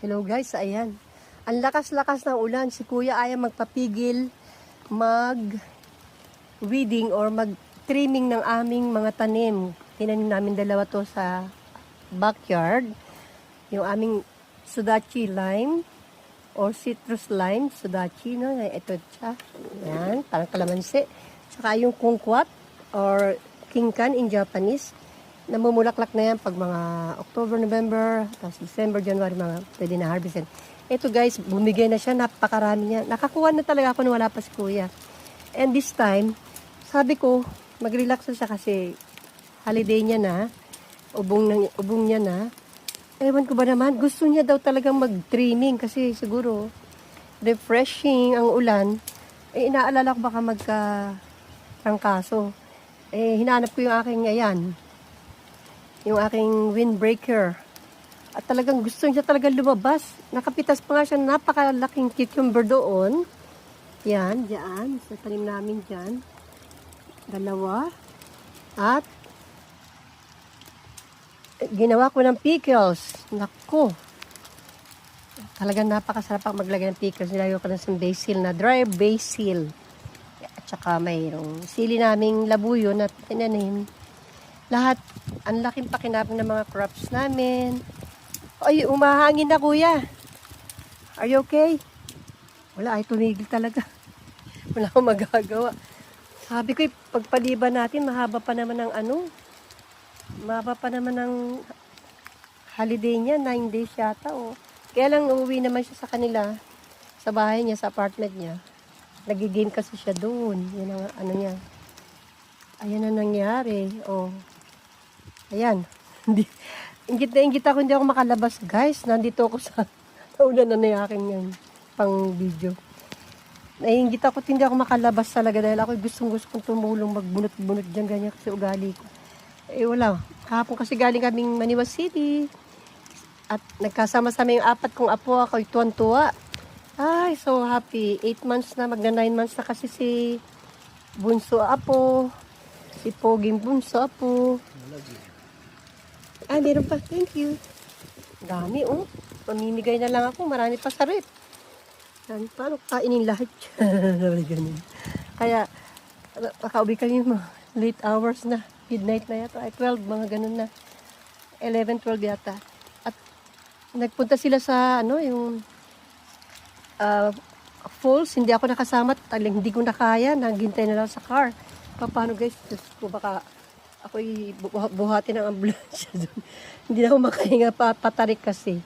Hello guys, ayan. Ang lakas-lakas ng ulan. Si Kuya ayaw magpapigil mag-weeding or mag-trimming ng aming mga tanim. Tinanim namin dalawa to sa backyard. Yung aming sudachi lime or citrus lime. Sudachi, no? Ito siya. Ayan, parang kalamansi. Tsaka yung kumquat or kinkan in Japanese. Namumulaklak na yan pag mga October, November, tapos December, January, mga pwede na harvestin. Ito guys, bumigay na siya, napakarami niya. Nakakuha na talaga ako nung wala pa si Kuya. And this time, sabi ko, mag-relax na siya kasi holiday niya na, ubong niya na. Ewan ko ba naman, gusto niya daw talagang mag-trimming kasi siguro refreshing ang ulan. Inaalala ko baka magka-trangkaso. Hinahanap ko yung aking, ayan, yung aking windbreaker. At talagang gusto niya talaga lumabas. Nakapitas pa nga siya, napakalaking cucumber doon. Yan, dyan. Sa tanim namin dyan. Dalawa. At ginawa ko ng pickles. Naku. Talagang napakasarap ang maglagay ng pickles. Nilayo ko na sa basil na dry basil. At saka mayroong sili naming labuyo na tinanim. Lahat, ang laking pakinabang ng mga crops namin. Ay, umahangin na Kuya. Are you okay? Wala, ay tumigil talaga. Wala akong magagawa. Sabi ko, pagpaliban natin, mahaba pa naman ng mahaba pa naman ng holiday niya, 9 days yata. Oh. Kaya lang uuwi naman siya sa kanila, sa bahay niya, sa apartment niya. Nagigame kasi siya doon. Yan ang niya. Ayan ang nangyari. Oh. Ayan. Ingit na ingit ako, hindi ako makalabas, guys. Nandito ako sa naulan na na aking yan, pang video. Naingit ako, hindi ako makalabas talaga dahil ako gustong-gusto kong tumulong magbunot-bunot dyan, ganyan kasi ugali ko. Wala. Kahapon kasi galing kaming Maniwa City. At nagkasama-sama yung 4 kong apo, ako tuwan-tuwa. Ay, so happy. 8 months na, magna 9 months na kasi si Bunso apo. Si Poging Bunso apo. Meron pa. Thank you. Dami, oh. Pamimigay na lang ako. Marami pa sa rep. Yan, paano kainin lahat? Kaya, makauwi kami mga late hours na. Midnight na yata. Ay, 12, mga ganun na. 11, 12 yata. At, nagpunta sila sa, yung falls. Hindi ako nakasama. Hindi ko na kaya. Naghintay na lang sa car. Paano guys? Kung baka ako'y buhati ng ambulansya doon. Hindi na ako makahinga patarik kasi.